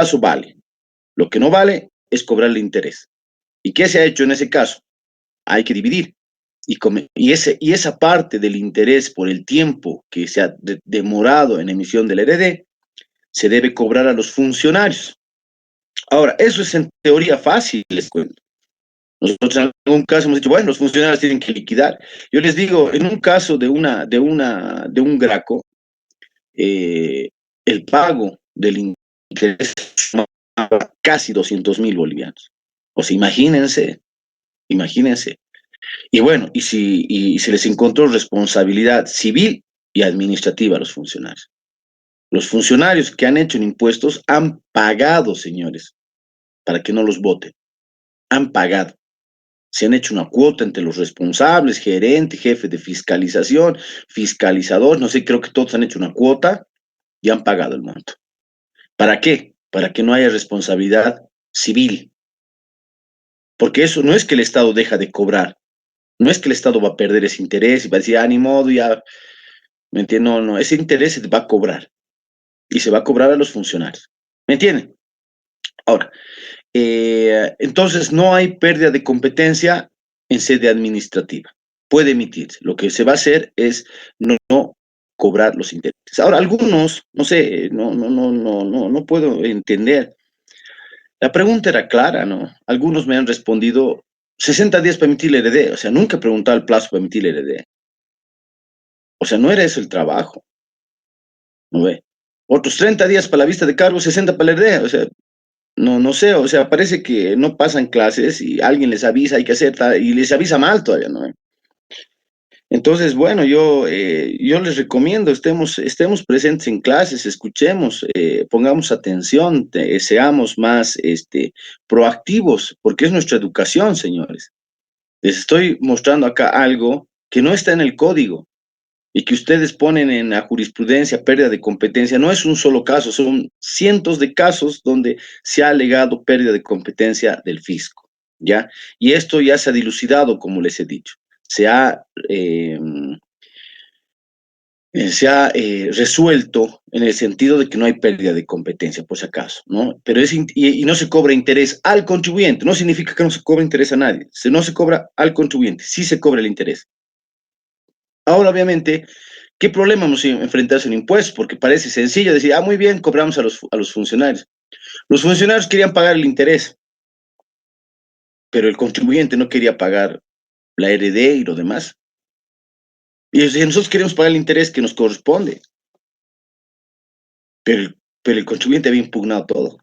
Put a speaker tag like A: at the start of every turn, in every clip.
A: plazo vale. Lo que no vale es cobrarle interés. ¿Y qué se ha hecho en ese caso? Hay que dividir. Y esa parte del interés por el tiempo que se ha demorado en emisión del RD se debe cobrar a los funcionarios. Ahora, eso es en teoría fácil, les cuento. Nosotros en algún caso hemos dicho, bueno, los funcionarios tienen que liquidar. Yo les digo, en un caso de un Graco, eh, el pago del interés sumaba casi 200.000 bolivianos. O sea, imagínense. Y bueno, y se les encontró responsabilidad civil y administrativa a los funcionarios. Los funcionarios que han hecho en impuestos han pagado, señores, para que no los voten. Han pagado. Se han hecho una cuota entre los responsables, gerente, jefe de fiscalización, fiscalizador, no sé, creo que todos han hecho una cuota y han pagado el monto. ¿Para qué? Para que no haya responsabilidad civil. Porque eso no es que el Estado deja de cobrar, no es que el Estado va a perder ese interés y va a decir, ni modo, ya, ¿me entienden? No, no, ese interés se va a cobrar y se va a cobrar a los funcionarios. ¿Me entienden? Ahora, entonces no hay pérdida de competencia en sede administrativa. Puede emitirse. Lo que se va a hacer es no cobrar los intereses. Ahora, algunos, no sé, no puedo entender. La pregunta era clara, ¿no? Algunos me han respondido 60 días para emitir el heredé. O sea, nunca he preguntado el plazo para emitir el heredé. O sea, no era eso el trabajo. ¿No ve? Otros 30 días para la vista de cargo, 60 para el heredé. O sea, no sé, o sea, parece que no pasan clases y alguien les avisa, hay que hacer, y les avisa mal todavía, ¿no? Entonces, bueno, yo les recomiendo, estemos presentes en clases, escuchemos, pongamos atención, seamos más proactivos, porque es nuestra educación, señores. Les estoy mostrando acá algo que no está en el código y que ustedes ponen en la jurisprudencia pérdida de competencia. No es un solo caso, son cientos de casos donde se ha alegado pérdida de competencia del fisco, ¿ya? Y esto ya se ha dilucidado, como les he dicho. Eh, se ha resuelto en el sentido de que no hay pérdida de competencia, por si acaso, ¿no? Pero y no se cobra interés al contribuyente, no significa que no se cobra interés a nadie, no se cobra al contribuyente, sí se cobra el interés. Ahora, obviamente, ¿qué problema hemos enfrentado en impuestos? Porque parece sencillo decir, muy bien, cobramos a los funcionarios. Los funcionarios querían pagar el interés, pero el contribuyente no quería pagar la RD y lo demás. Y nosotros queremos pagar el interés que nos corresponde, pero el contribuyente había impugnado todo.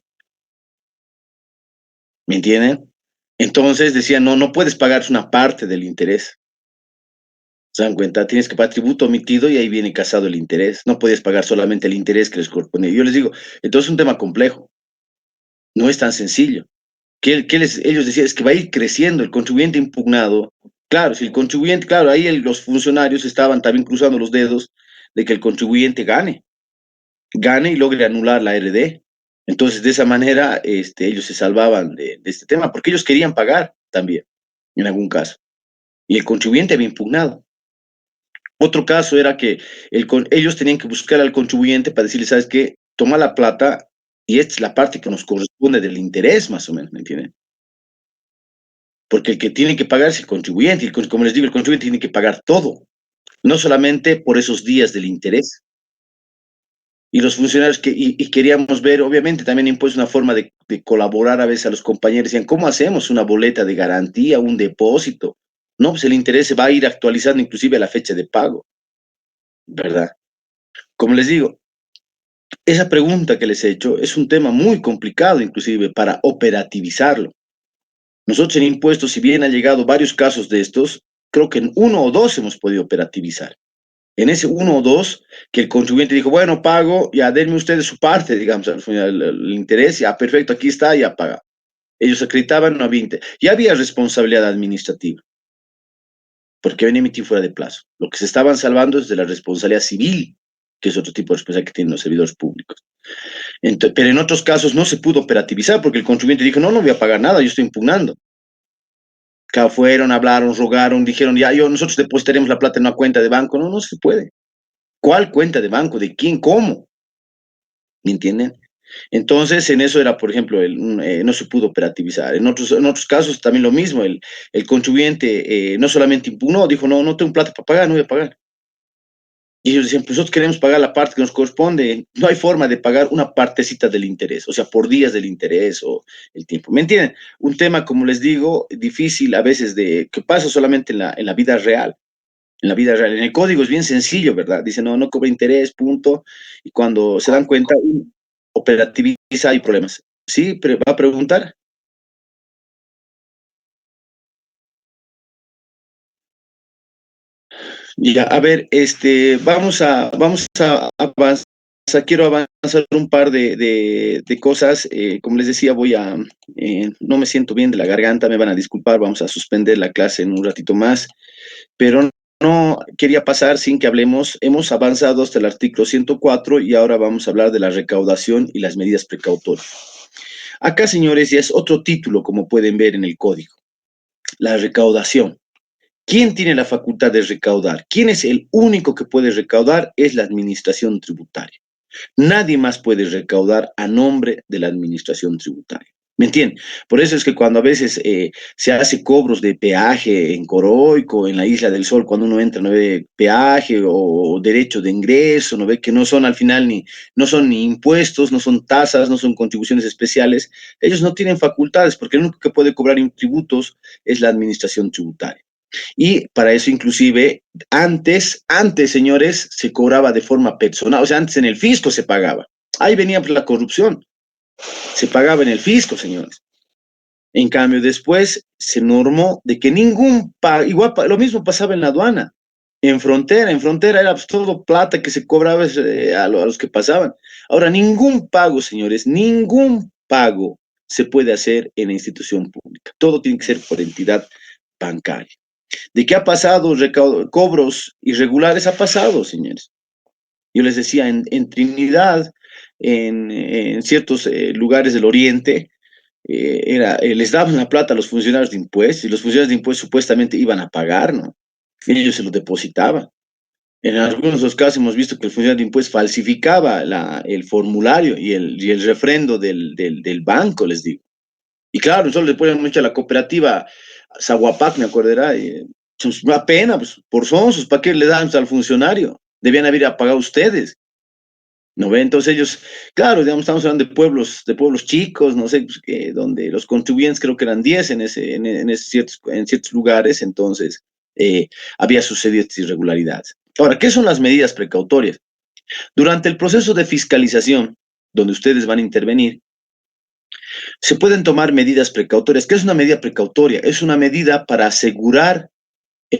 A: ¿Me entienden? Entonces decían, no puedes pagar una parte del interés. ¿Se dan cuenta? Tienes que pagar tributo omitido y ahí viene casado el interés. No puedes pagar solamente el interés que les corresponde. Yo les digo, entonces es un tema complejo. No es tan sencillo. Ellos decían, es que va a ir creciendo el contribuyente impugnado. Claro, si el contribuyente, claro, ahí los funcionarios estaban también cruzando los dedos de que el contribuyente gane y logre anular la RD. Entonces, de esa manera, ellos se salvaban de este tema, porque ellos querían pagar también, en algún caso. Y el contribuyente había impugnado. Otro caso era que ellos tenían que buscar al contribuyente para decirle, ¿sabes qué? Toma la plata y esta es la parte que nos corresponde del interés, más o menos, ¿me entienden? Porque el que tiene que pagar es el contribuyente, y como les digo, el contribuyente tiene que pagar todo, no solamente por esos días del interés. Y los funcionarios y queríamos ver, obviamente también impuesto una forma de colaborar a veces a los compañeros, decían, ¿cómo hacemos una boleta de garantía, un depósito? No, pues el interés se va a ir actualizando inclusive a la fecha de pago, ¿verdad? Como les digo, esa pregunta que les he hecho es un tema muy complicado inclusive para operativizarlo. Nosotros en impuestos, si bien han llegado varios casos de estos, creo que en uno o dos hemos podido operativizar. En ese uno o dos, que el contribuyente dijo, bueno, pago, ya denme ustedes su parte, digamos, al final, el interés, ya perfecto, aquí está, ya paga. Ellos acreditaban, no había interés. Ya había responsabilidad administrativa, porque habían emitido fuera de plazo. Lo que se estaban salvando es de la responsabilidad civil, que es otro tipo de responsabilidad que tienen los servidores públicos. Pero en otros casos no se pudo operativizar, porque el contribuyente dijo, no voy a pagar nada, yo estoy impugnando. Claro, fueron, hablaron, rogaron, dijeron, nosotros depositaremos la plata en una cuenta de banco. No se puede. ¿Cuál cuenta de banco? ¿De quién? ¿Cómo? ¿Me entienden? Entonces, en eso era, por ejemplo, no se pudo operativizar. En otros casos también lo mismo, el contribuyente no solamente impugnó, dijo, no, no tengo plata para pagar, no voy a pagar. Y ellos decían, pues nosotros queremos pagar la parte que nos corresponde. No hay forma de pagar una partecita del interés, o sea, por días del interés o el tiempo. ¿Me entienden? Un tema, como les digo, difícil a veces que pasa solamente en la vida real. En la vida real. En el código es bien sencillo, ¿verdad? Dice, no, no cobra interés, punto. Y cuando se dan cuenta, operativiza, hay problemas. ¿Sí? ¿Va a preguntar? Ya, a ver, vamos a avanzar, quiero avanzar un par de cosas. Como les decía, no me siento bien de la garganta, me van a disculpar, vamos a suspender la clase en un ratito más, pero no quería pasar sin que hablemos. Hemos avanzado hasta el artículo 104 y ahora vamos a hablar de la recaudación y las medidas precautorias. Acá, señores, ya es otro título, como pueden ver en el código, la recaudación. ¿Quién tiene la facultad de recaudar? ¿Quién es el único que puede recaudar? Es la administración tributaria. Nadie más puede recaudar a nombre de la administración tributaria. ¿Me entienden? Por eso es que cuando a veces se hace cobros de peaje en Coroico, en la Isla del Sol, cuando uno entra, no ve peaje o derecho de ingreso, no ve que no son al final no son ni impuestos, no son tasas, no son contribuciones especiales. Ellos no tienen facultades porque el único que puede cobrar tributos es la administración tributaria. Y para eso inclusive antes, señores, se cobraba de forma personal, o sea, antes en el fisco se pagaba. Ahí venía pues, la corrupción, se pagaba en el fisco, señores. En cambio, después se normó de que ningún pago, igual lo mismo pasaba en la aduana, en frontera era pues, todo plata que se cobraba a los que pasaban. Ahora, ningún pago, señores, ningún pago se puede hacer en la institución pública. Todo tiene que ser por entidad bancaria. ¿De qué ha pasado? Cobros irregulares ha pasado, señores. Yo les decía, en Trinidad, en ciertos lugares del Oriente, les daban la plata a los funcionarios de impuestos y los funcionarios de impuestos supuestamente iban a pagar, ¿no? Y ellos se lo depositaban. En algunos de los casos hemos visto que el funcionario de impuestos falsificaba el formulario y el refrendo del banco, les digo. Y claro, solo le ponen mucho a la cooperativa Zaguapac, me acordará. Es una pena, pues, por sonsos, ¿para qué le dan al funcionario? Debían haber pagado ustedes, ¿no ve? Entonces ellos, claro, digamos, estamos hablando de pueblos chicos, no sé, pues, donde los contribuyentes creo que eran 10 en ciertos lugares, entonces había sucedido estas irregularidades. Ahora, ¿qué son las medidas precautorias? Durante el proceso de fiscalización, donde ustedes van a intervenir, se pueden tomar medidas precautorias. ¿Qué es una medida precautoria? Es una medida para asegurar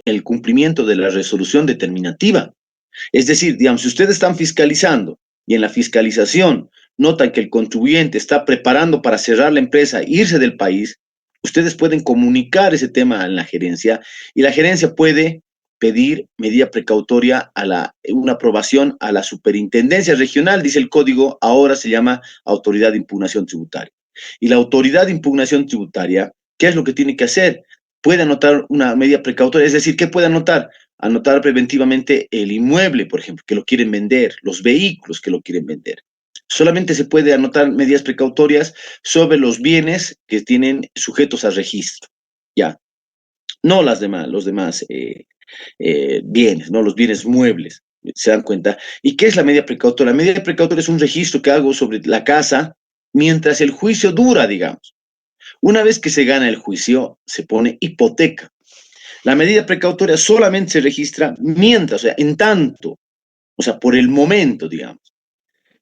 A: el cumplimiento de la resolución determinativa. Es decir, digamos, si ustedes están fiscalizando y en la fiscalización notan que el contribuyente está preparando para cerrar la empresa e irse del país, ustedes pueden comunicar ese tema a la gerencia y la gerencia puede pedir medida precautoria una aprobación a la superintendencia regional, dice el código, ahora se llama autoridad de impugnación tributaria. Y la autoridad de impugnación tributaria, ¿qué es lo que tiene que hacer? Puede anotar una medida precautoria, es decir, ¿qué puede anotar? Anotar preventivamente el inmueble, por ejemplo, que lo quieren vender, los vehículos que lo quieren vender. Solamente se puede anotar medidas precautorias sobre los bienes que tienen sujetos a registro, ya, no los demás bienes, no los bienes muebles, se dan cuenta. ¿Y qué es la medida precautoria? La medida precautoria es un registro que hago sobre la casa mientras el juicio dura, digamos. Una vez que se gana el juicio, se pone hipoteca. La medida precautoria solamente se registra mientras, o sea, en tanto, o sea, por el momento, digamos.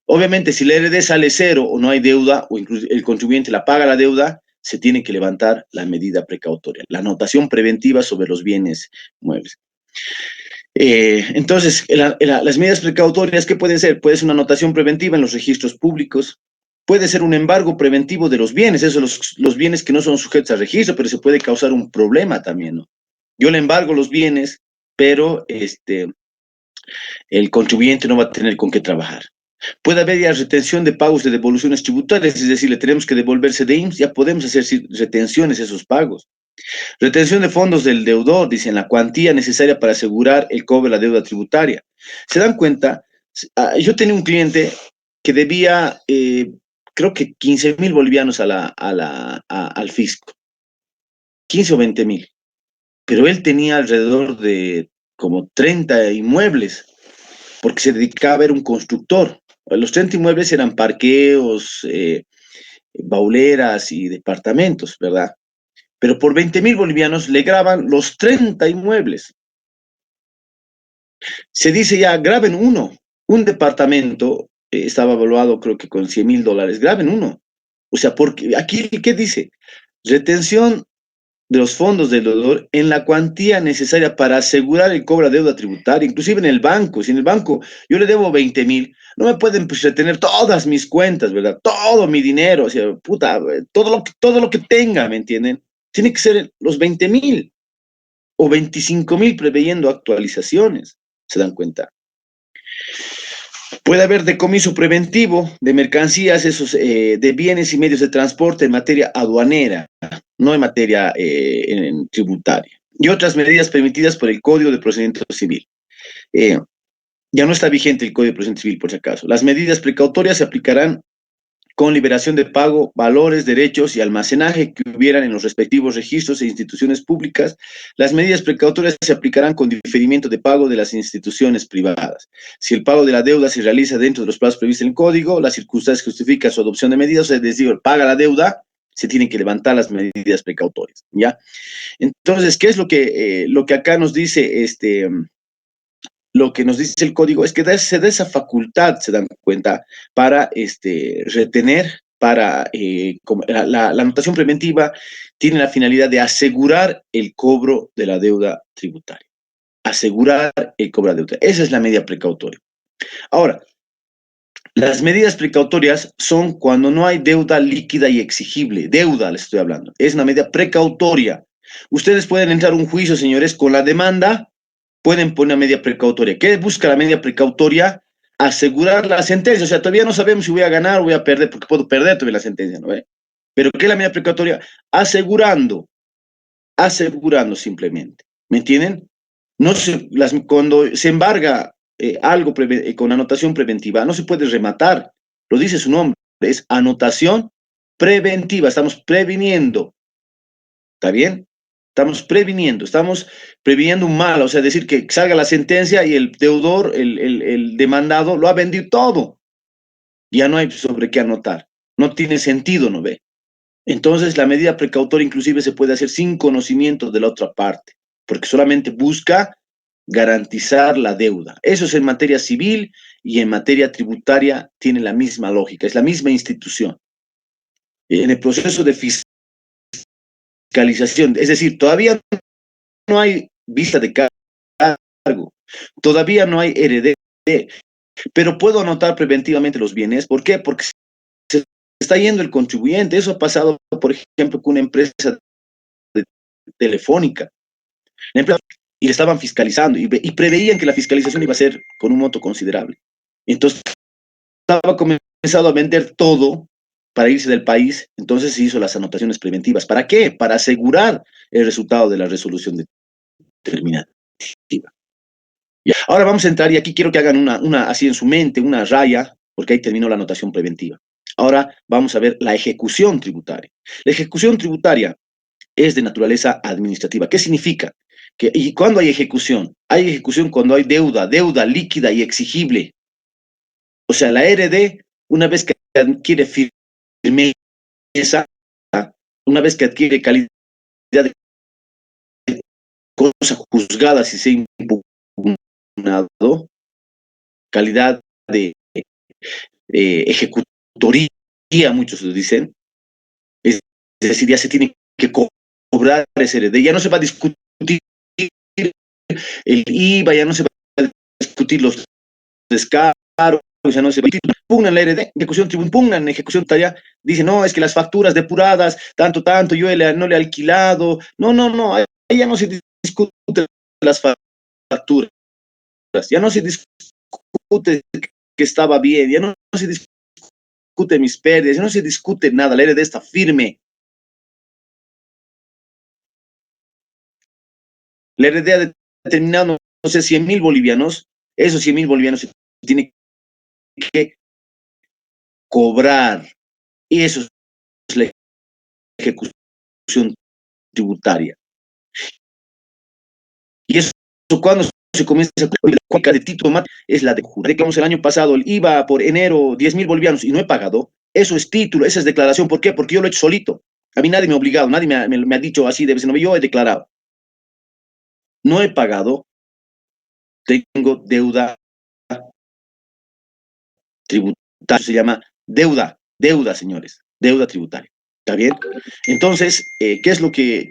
A: Obviamente, si la RD sale cero o no hay deuda, o incluso el contribuyente la paga la deuda, se tiene que levantar la medida precautoria, la anotación preventiva sobre los bienes muebles. Entonces, las medidas precautorias, ¿qué pueden ser? Puede ser una anotación preventiva en los registros públicos, puede ser un embargo preventivo de los bienes, esos los bienes que no son sujetos a registro, pero se puede causar un problema también, ¿no? Yo le embargo los bienes, pero el contribuyente no va a tener con qué trabajar. Puede haber ya retención de pagos de devoluciones tributarias, es decir, le tenemos que devolverse de IMSS, ya podemos hacer retenciones esos pagos. Retención de fondos del deudor, dicen, la cuantía necesaria para asegurar el cobro de la deuda tributaria. ¿Se dan cuenta? Yo tenía un cliente que debía creo que 15.000 bolivianos al fisco, 15 o 20.000, pero él tenía alrededor de como 30 inmuebles, porque se dedicaba a ver un constructor. Los 30 inmuebles eran parqueos, bauleras y departamentos, ¿verdad? Pero por 20.000 bolivianos le graban los 30 inmuebles. Se dice ya, graben uno. Un departamento estaba evaluado creo que con $100.000, graben uno. O sea, porque aquí, ¿qué dice? Retención de los fondos del deudor en la cuantía necesaria para asegurar el cobro de deuda tributaria, inclusive en el banco. Si en el banco yo le debo 20.000, no me pueden pues, retener todas mis cuentas, ¿verdad? Todo mi dinero, o sea, puta, todo lo que tenga, ¿me entienden? Tiene que ser los 20.000 o 25.000 preveyendo actualizaciones, ¿se dan cuenta? Puede haber decomiso preventivo de mercancías, esos, de bienes y medios de transporte en materia aduanera, no en materia tributaria. Y otras medidas permitidas por el Código de Procedimiento Civil. Eh, ya no está vigente el Código de Procedimiento Civil, por si acaso. Las medidas precautorias se aplicarán con liberación de pago, valores, derechos y almacenaje que hubieran en los respectivos registros e instituciones públicas. Las medidas precautorias se aplicarán con diferimiento de pago de las instituciones privadas. Si el pago de la deuda se realiza dentro de los plazos previstos en el Código, las circunstancias que justifican su adopción de medidas, es decir, paga la deuda, se tienen que levantar las medidas precautorias, ¿ya? Entonces, ¿qué es lo que acá nos dice lo que nos dice el código es que se da esa facultad, se dan cuenta, para retener, la anotación preventiva tiene la finalidad de asegurar el cobro de la deuda tributaria. Asegurar el cobro de la deuda. Esa es la medida precautoria. Ahora, las medidas precautorias son cuando no hay deuda líquida y exigible. Deuda, les estoy hablando. Es una medida precautoria. Ustedes pueden entrar a un juicio, señores, con la demanda, pueden poner una medida precautoria. ¿Qué busca la medida precautoria? Asegurar la sentencia. O sea, todavía no sabemos si voy a ganar o voy a perder, porque puedo perder todavía la sentencia, ¿no? Pero ¿qué es la medida precautoria? Asegurando simplemente. ¿Me entienden? No se, cuando se embarga algo con anotación preventiva, no se puede rematar. Lo dice su nombre, es anotación preventiva. Estamos previniendo. ¿Está bien? Estamos previniendo un mal, o sea, decir que salga la sentencia y el deudor, el demandado, lo ha vendido todo. Ya no hay sobre qué anotar. No tiene sentido, ¿no ve? Entonces, la medida precautoria inclusive se puede hacer sin conocimiento de la otra parte, porque solamente busca garantizar la deuda. Eso es en materia civil y en materia tributaria tiene la misma lógica, es la misma institución. En el proceso de fiscalización, es decir, todavía no hay vista de cargo, todavía no hay heredero, pero puedo anotar preventivamente los bienes. ¿Por qué? Porque se está yendo el contribuyente. Eso ha pasado, por ejemplo, con una empresa telefónica. Y le estaban fiscalizando y preveían que la fiscalización iba a ser con un monto considerable. Entonces, estaba comenzado a vender todo para irse del país, entonces se hizo las anotaciones preventivas. ¿Para qué? Para asegurar el resultado de la resolución determinativa. Ahora vamos a entrar y aquí quiero que hagan así en su mente, una raya, porque ahí terminó la anotación preventiva. Ahora vamos a ver la ejecución tributaria. La ejecución tributaria es de naturaleza administrativa. ¿Qué significa? ¿Y cuándo hay ejecución? Hay ejecución cuando hay deuda líquida y exigible. O sea, la RD, una vez que adquiere firmeza, una vez que adquiere calidad de cosa juzgada, si se ha impugnado, calidad de ejecutoría, muchos lo dicen, es decir, ya se tiene que cobrar ese heredero, ya no se va a discutir el IVA, ya no se va a discutir los descargos, ya no se va a discutir, pugnan la heredera, ejecución tributaria, pugnan ejecución tributaria, dice, no, es que las facturas depuradas, tanto, yo no le he alquilado, no, ahí ya no se discute las facturas, ya no se discute que estaba bien, ya no se discute mis pérdidas, ya no se discute nada, la heredera está firme. La heredera ha determinado, no sé, 100.000 bolivianos, esos 100.000 bolivianos se tienen que cobrar. Y eso es la ejecución tributaria. Y eso cuando se comienza a la cuenca de título es la de jurar. Declaramos el año pasado el IVA por enero 10.000 bolivianos y no he pagado. Eso es título, esa es declaración. ¿Por qué? Porque yo lo he hecho solito. A mí nadie me ha obligado, nadie me ha dicho así, debe ser, no, yo he declarado. No he pagado, tengo deuda tributaria, se llama deuda, señores, deuda tributaria. ¿Está bien? Entonces, qué es lo que,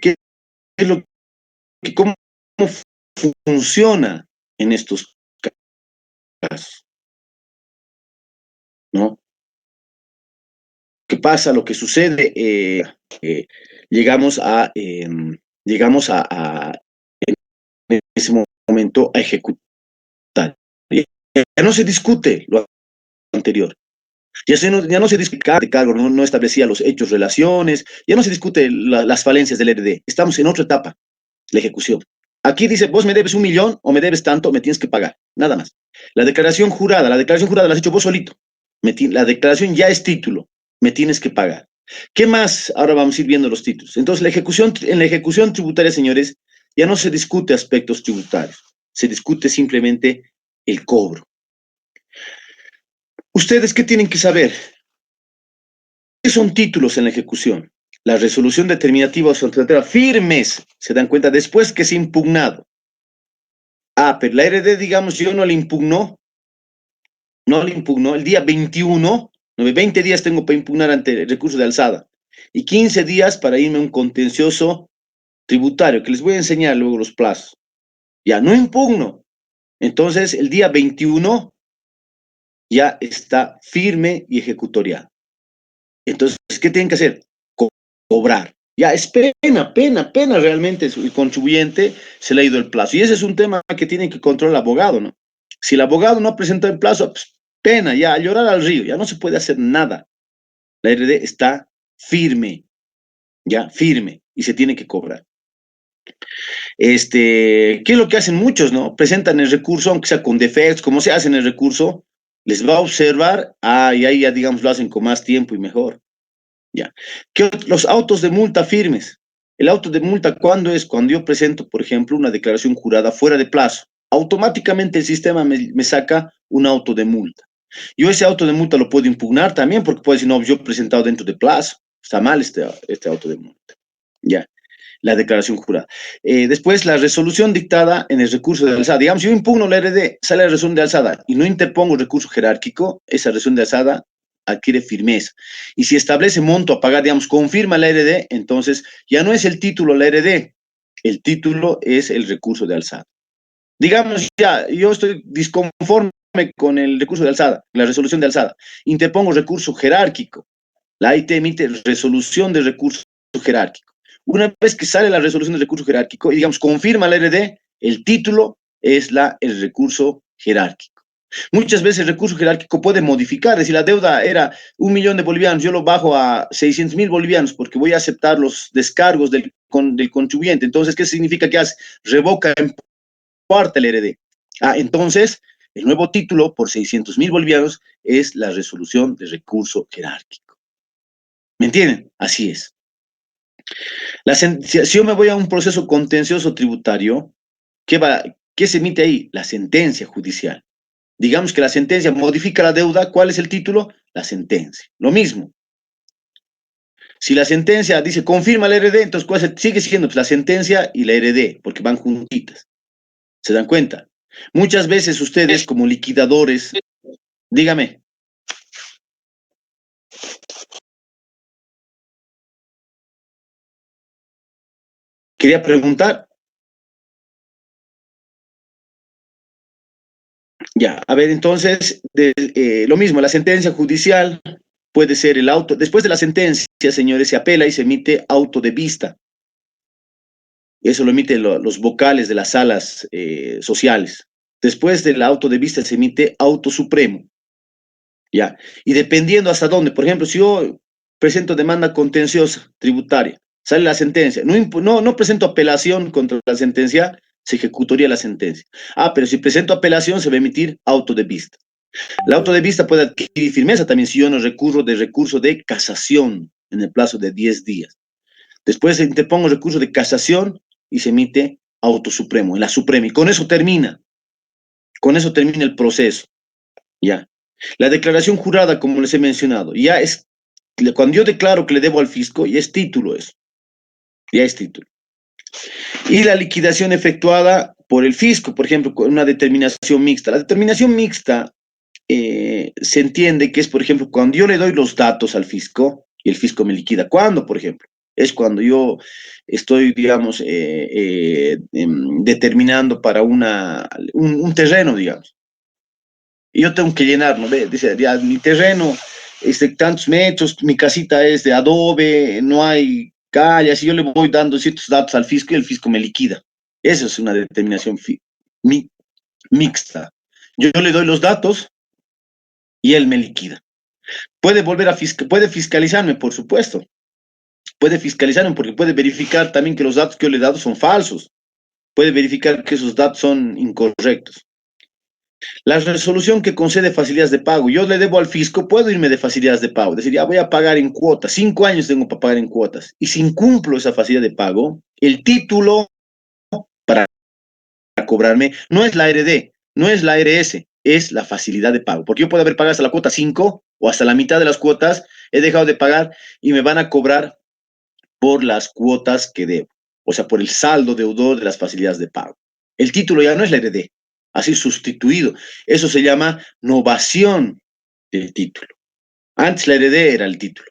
A: cómo funciona en estos casos? ¿No? ¿Qué pasa? Lo que sucede, llegamos llegamos en ese momento a ejecutar. Ya no se discute lo anterior. Ya no se discute de cargo, no establecía los hechos, relaciones, ya no se discute las falencias del RD. Estamos en otra etapa, la ejecución. Aquí dice, vos me debes 1.000.000 o me debes tanto, me tienes que pagar, nada más. La declaración jurada la has hecho vos solito. La declaración ya es título, me tienes que pagar. ¿Qué más? Ahora vamos a ir viendo los títulos. Entonces, en la ejecución tributaria, señores, ya no se discute aspectos tributarios, se discute simplemente el cobro. ¿Ustedes qué tienen que saber? ¿Qué son títulos en la ejecución? La resolución determinativa o sancionatoria firmes, se dan cuenta, después que se ha impugnado. Ah, pero la RD, digamos, yo no le impugnó, el día 21, 20 días tengo para impugnar ante el recurso de alzada y 15 días para irme a un contencioso tributario, que les voy a enseñar luego los plazos. Ya, no impugno. Entonces, el día 21 ya está firme y ejecutorial. Entonces, ¿qué tienen que hacer? Cobrar. Ya es pena realmente el contribuyente se le ha ido el plazo. Y ese es un tema que tiene que controlar el abogado, ¿no? Si el abogado no presenta el plazo, pues, pena, ya, a llorar al río, ya no se puede hacer nada. La RD está firme, ya, firme, y se tiene que cobrar. ¿Qué es lo que hacen muchos, no? Presentan el recurso, aunque sea con defectos, como se hace en el recurso, les va a observar, y ahí ya, digamos, lo hacen con más tiempo y mejor. Ya. Los autos de multa firmes. El auto de multa, ¿cuándo es? Cuando yo presento, por ejemplo, una declaración jurada fuera de plazo. Automáticamente el sistema me saca un auto de multa. Yo ese auto de multa lo puedo impugnar también porque puedo decir, no, yo he presentado dentro de plazo. Está mal este auto de multa. Ya, la declaración jurada. Después, la resolución dictada en el recurso de alzada. Digamos, yo impugno la RD, sale la resolución de alzada y no interpongo recurso jerárquico, esa resolución de alzada adquiere firmeza. Y si establece monto a pagar, digamos, confirma la RD, entonces ya no es el título la RD, el título es el recurso de alzada. Digamos, ya, yo estoy disconforme con el recurso de alzada, la resolución de alzada. Interpongo recurso jerárquico. La AIT emite resolución de recurso jerárquico. Una vez que sale la resolución de recurso jerárquico y, digamos, confirma la RD, el título es el recurso jerárquico. Muchas veces el recurso jerárquico puede modificar, es decir, la deuda era 1.000.000 de bolivianos, yo lo bajo a 600.000 bolivianos porque voy a aceptar los descargos del contribuyente. Entonces, ¿qué significa que hace? Revoca en parte el RD. Entonces, el nuevo título por 600.000 bolivianos es la resolución de recurso jerárquico. ¿Me entienden? Así es. Si yo me voy a un proceso contencioso tributario, ¿qué se emite ahí? La sentencia judicial. Digamos que la sentencia modifica la deuda, ¿cuál es el título? La sentencia. Lo mismo. Si la sentencia dice confirma la RD, entonces sigue siendo pues, la sentencia y la RD, porque van juntitas. ¿Se dan cuenta? Muchas veces ustedes como liquidadores, dígame. Quería preguntar. Ya, a ver, entonces, lo mismo, la sentencia judicial puede ser el auto. Después de la sentencia, señores, se apela y se emite auto de vista. Eso lo emiten los vocales de las salas sociales. Después del auto de vista se emite auto supremo. Ya. Y dependiendo hasta dónde, por ejemplo, si yo presento demanda contenciosa tributaria, sale la sentencia, no presento apelación contra la sentencia, se ejecutaría la sentencia. Pero si presento apelación, se va a emitir auto de vista. El auto de vista puede adquirir firmeza también si yo no recurro de recurso de casación en el plazo de 10 días. Después interpongo recurso de casación y se emite auto supremo, en la suprema. Y con eso termina el proceso. Ya. La declaración jurada, como les he mencionado, ya es, cuando yo declaro que le debo al fisco, ya es título eso, ya es título. Y la liquidación efectuada por el fisco, por ejemplo, con una determinación mixta. La determinación mixta se entiende que es, por ejemplo, cuando yo le doy los datos al fisco y el fisco me liquida. ¿Cuándo, por ejemplo? Es cuando yo estoy, digamos, determinando para un terreno, digamos. Y yo tengo que llenar, ¿no? Dice, ya, mi terreno es de tantos metros, mi casita es de adobe, no hay calles, y yo le voy dando ciertos datos al fisco y el fisco me liquida. Eso es una determinación mi mixta. Yo le doy los datos y él me liquida. Puede volver a puede fiscalizarme, por supuesto. Puede fiscalizarme porque puede verificar también que los datos que yo le he dado son falsos. Puede verificar que esos datos son incorrectos. La resolución que concede facilidades de pago. Yo le debo al fisco, puedo irme de facilidades de pago. Decir, ya voy a pagar en cuotas. 5 años tengo para pagar en cuotas. Y si incumplo esa facilidad de pago, el título para cobrarme no es la RD, no es la RS, es la facilidad de pago. Porque yo puedo haber pagado hasta la cuota 5 o hasta la mitad de las cuotas, he dejado de pagar y me van a cobrar por las cuotas que debo. O sea, por el saldo deudor de las facilidades de pago. El título ya no es la RD, así sustituido. Eso se llama novación del título. Antes la RD era el título.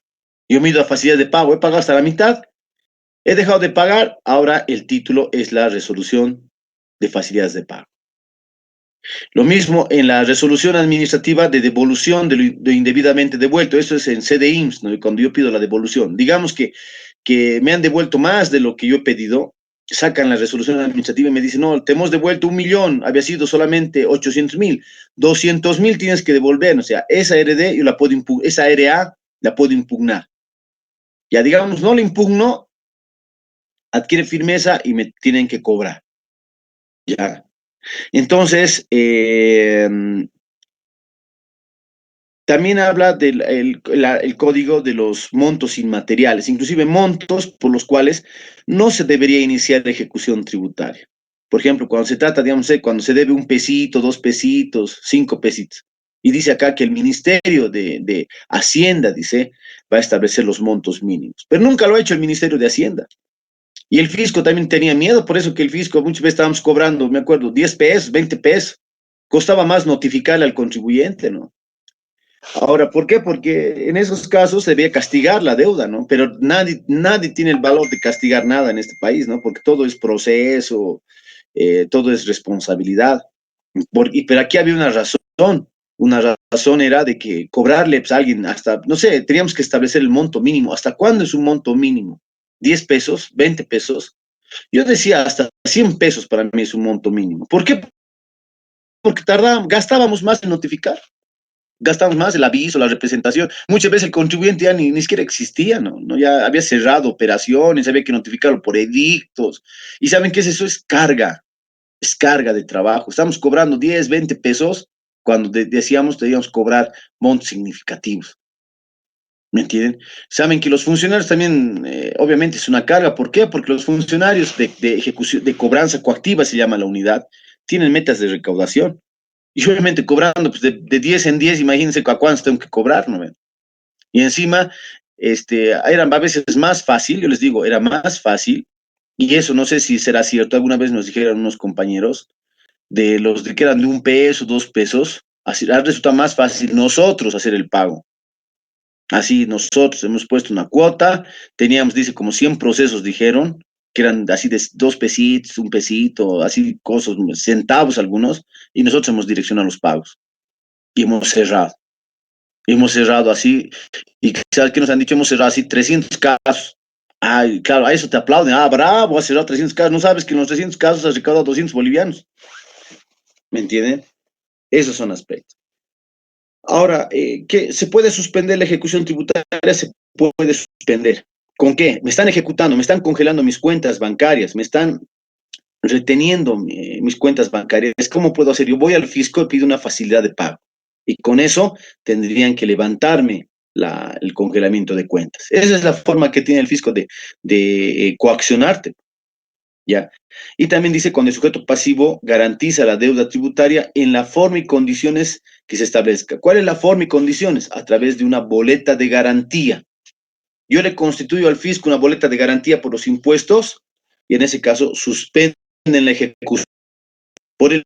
A: Yo me he ido a facilidades de pago, he pagado hasta la mitad, he dejado de pagar, ahora el título es la resolución de facilidades de pago. Lo mismo en la resolución administrativa de devolución de lo indebidamente devuelto. Eso es en CDIMS, ¿no? Cuando yo pido la devolución. Digamos que me han devuelto más de lo que yo he pedido, sacan la resolución administrativa y me dicen, no, te hemos devuelto 1 millón, había sido solamente 800.000, 200.000 tienes que devolver. O sea, esa RD yo la puedo impugnar, esa RA la puedo impugnar. Ya digamos, no la impugno, adquiere firmeza y me tienen que cobrar. Ya. Entonces, también habla del el código de los montos inmateriales, inclusive montos por los cuales no se debería iniciar la ejecución tributaria. Por ejemplo, cuando se trata, digamos, cuando se debe 1 pesito, 2 pesitos, 5 pesitos, y dice acá que el Ministerio de Hacienda, dice, va a establecer los montos mínimos. Pero nunca lo ha hecho el Ministerio de Hacienda. Y el fisco también tenía miedo, por eso que el fisco muchas veces estábamos cobrando, me acuerdo, 10 pesos, 20 pesos. Costaba más notificarle al contribuyente, ¿no? Ahora, ¿por qué? Porque en esos casos se debía castigar la deuda, ¿no? Pero nadie tiene el valor de castigar nada en este país, ¿no? Porque todo es proceso, todo es responsabilidad. Pero aquí había una razón era de que cobrarle pues, a alguien hasta, no sé, teníamos que establecer el monto mínimo. ¿Hasta cuándo es un monto mínimo? ¿10 pesos? ¿20 pesos? Yo decía hasta 100 pesos para mí es un monto mínimo. ¿Por qué? Porque gastábamos más en notificar. Gastamos más el aviso, la representación. Muchas veces el contribuyente ya ni siquiera existía, ¿no? ¿no? Ya había cerrado operaciones, había que notificarlo por edictos. Y saben qué es eso, es carga de trabajo. Estamos cobrando 10, 20 pesos cuando decíamos debíamos cobrar montos significativos. ¿Me entienden? Saben que los funcionarios también, obviamente, es una carga. ¿Por qué? Porque los funcionarios de ejecución, de cobranza coactiva, se llama la unidad, tienen metas de recaudación. Y obviamente cobrando pues, de 10 en 10, imagínense a cuántos tengo que cobrar, ¿no? Y encima, era a veces más fácil, yo les digo, era más fácil, y eso no sé si será cierto, alguna vez nos dijeron unos compañeros, de los de que eran de 1 peso, 2 pesos, así resulta más fácil nosotros hacer el pago. Así nosotros hemos puesto una cuota, teníamos, dice, como 100 procesos, dijeron, que eran así de 2 pesitos, 1 pesito, así cosas, centavos algunos, y nosotros hemos direccionado los pagos y hemos cerrado. Hemos cerrado así, y ¿sabes qué nos han dicho? Hemos cerrado así 300 casos. Ay, claro, a eso te aplauden. Ah, bravo, has cerrado 300 casos. No sabes que en los 300 casos has recaudado 200 bolivianos. ¿Me entienden? Esos son aspectos. Ahora, ¿qué? ¿Se puede suspender la ejecución tributaria? Se puede suspender. ¿Con qué? Me están ejecutando, me están congelando mis cuentas bancarias, me están reteniendo mis cuentas bancarias. ¿Cómo puedo hacer? Yo voy al fisco y pido una facilidad de pago. Y con eso tendrían que levantarme el congelamiento de cuentas. Esa es la forma que tiene el fisco de coaccionarte, ¿ya? Y también dice, cuando el sujeto pasivo garantiza la deuda tributaria en la forma y condiciones que se establezca. ¿Cuál es la forma y condiciones? A través de una boleta de garantía. Yo le constituyo al fisco una boleta de garantía por los impuestos y en ese caso suspenden la ejecución. Por el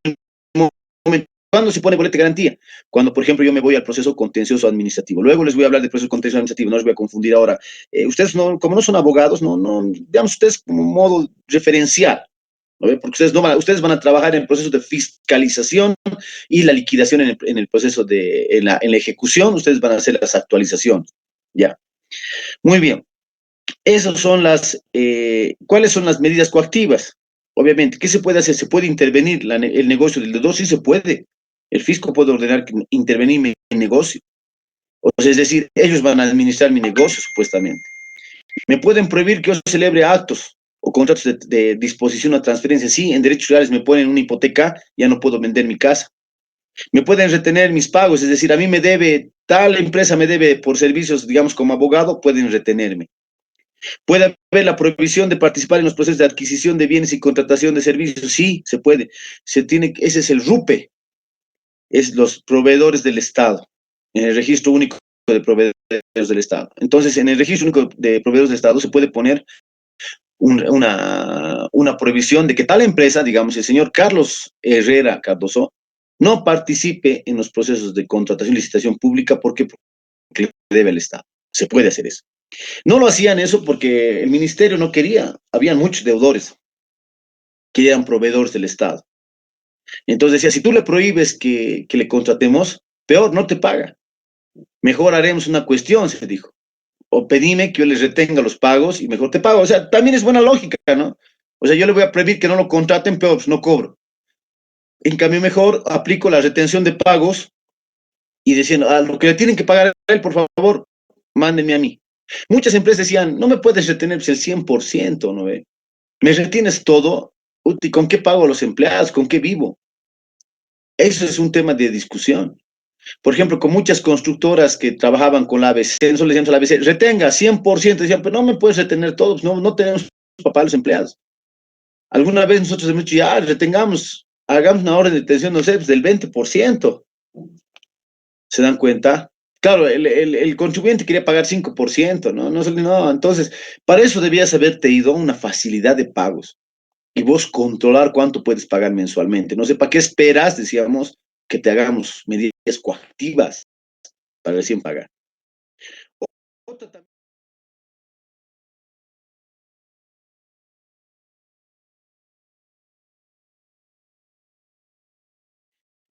A: momento, ¿cuándo se pone boleta de garantía? Cuando, por ejemplo, yo me voy al proceso contencioso administrativo. Luego les voy a hablar del proceso contencioso administrativo, no les voy a confundir ahora. Ustedes, no, como no son abogados, digamos ustedes como modo referencial, ¿no? Porque ustedes van a trabajar en el proceso de fiscalización y la liquidación en el proceso en la ejecución, ustedes van a hacer las actualizaciones. Ya, muy bien. Esas son ¿cuáles son las medidas coactivas? Obviamente, ¿qué se puede hacer? ¿Se puede intervenir el negocio del deudor? Sí se puede. El fisco puede ordenar intervenir mi negocio. O sea, es decir, ellos van a administrar mi negocio, supuestamente. Me pueden prohibir que yo celebre actos o contratos de disposición o transferencia. Sí, en derechos reales me ponen una hipoteca, ya no puedo vender mi casa. Me pueden retener mis pagos, es decir, a mí me debe, tal empresa me debe por servicios, digamos, como abogado, pueden retenerme. ¿Puede haber la prohibición de participar en los procesos de adquisición de bienes y contratación de servicios? Sí, se puede. Ese es el RUPE, es los proveedores del Estado, en el registro único de proveedores del Estado. Entonces, en el registro único de proveedores del Estado se puede poner una prohibición de que tal empresa, digamos, el señor Carlos Herrera Cardoso, no participe en los procesos de contratación y licitación pública porque le debe al Estado. Se puede hacer eso. No lo hacían eso porque el ministerio no quería, habían muchos deudores que eran proveedores del Estado. Entonces decía, si tú le prohíbes que le contratemos, peor, no te paga. Mejor haremos una cuestión, se dijo. O pedime que yo les retenga los pagos y mejor te pago. O sea, también es buena lógica, ¿no? O sea, yo le voy a prohibir que no lo contraten, pero pues no cobro. En cambio, mejor aplico la retención de pagos y diciendo, lo que le tienen que pagar a él, por favor, mándenme a mí. Muchas empresas decían, no me puedes retener pues, el 100%, ¿no ve? Me retienes todo, ¿y con qué pago a los empleados? ¿Con qué vivo? Eso es un tema de discusión. Por ejemplo, con muchas constructoras que trabajaban con la ABC, nosotros le decíamos a la ABC, retenga 100%, decían, pero no me puedes retener todos, no tenemos para pagar a los empleados. Alguna vez nosotros hemos dicho, ya, retengamos, hagamos una orden de detención, no sé, pues del 20%. ¿Se dan cuenta? Claro, el contribuyente quería pagar 5%, ¿no? No, entonces, para eso debías haberte ido a una facilidad de pagos y vos controlar cuánto puedes pagar mensualmente. No sé, ¿para qué esperas, decíamos, que te hagamos medidas coactivas para recién pagar? Otra también,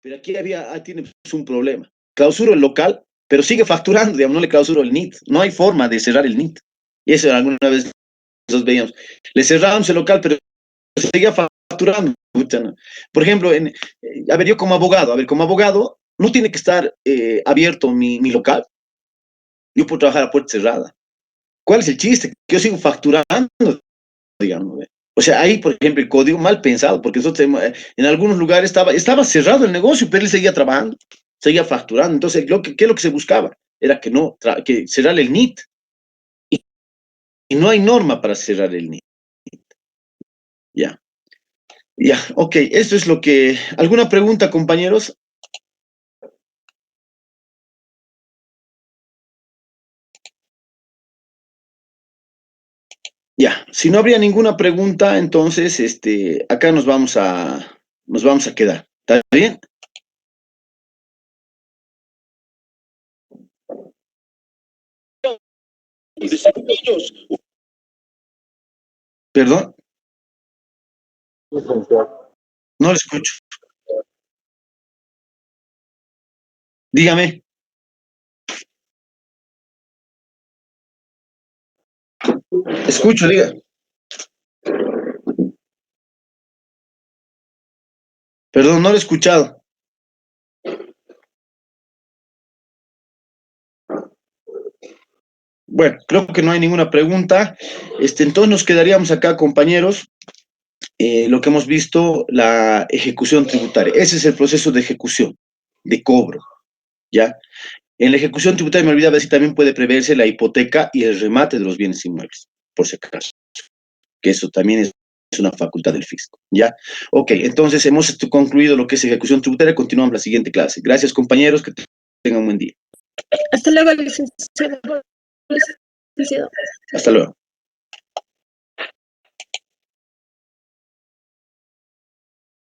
A: pero aquí tiene un problema. Clausuro el local, pero sigue facturando, digamos, no le clausuro el NIT. No hay forma de cerrar el NIT. Y eso alguna vez nosotros veíamos. Le cerramos el local, pero seguía facturando. Pucha, ¿no? Por ejemplo, a ver, yo como abogado, no tiene que estar abierto mi local. Yo puedo trabajar a puerta cerrada. ¿Cuál es el chiste? Que yo sigo facturando, digamos. ¿Ve? O sea, ahí, por ejemplo, el código mal pensado, porque nosotros en algunos lugares estaba cerrado el negocio, pero él seguía trabajando, seguía facturando. Entonces, ¿qué es lo que se buscaba? Era que no, que cerrar el NIT. Y, y no hay norma para cerrar el NIT. Ya, ya, ok, esto es lo que... ¿Alguna pregunta, compañeros? Ya, si no habría ninguna pregunta, entonces, acá nos vamos a quedar. ¿Está bien? Perdón, no lo escucho. Dígame, escucho, diga. Perdón, no lo he escuchado. Bueno, creo que no hay ninguna pregunta. Entonces nos quedaríamos acá, compañeros, lo que hemos visto, la ejecución tributaria. Ese es el proceso de ejecución, de cobro. ¿ya? En la ejecución tributaria, me olvidaba decir, también puede preverse la hipoteca y el remate de los bienes inmuebles, por si acaso, que eso también es una facultad del fisco, ¿ya? Ok, entonces hemos concluido lo que es ejecución tributaria, continuamos la siguiente clase. Gracias, compañeros, que tengan un buen día.
B: Hasta luego, licenciado.
A: Hasta luego.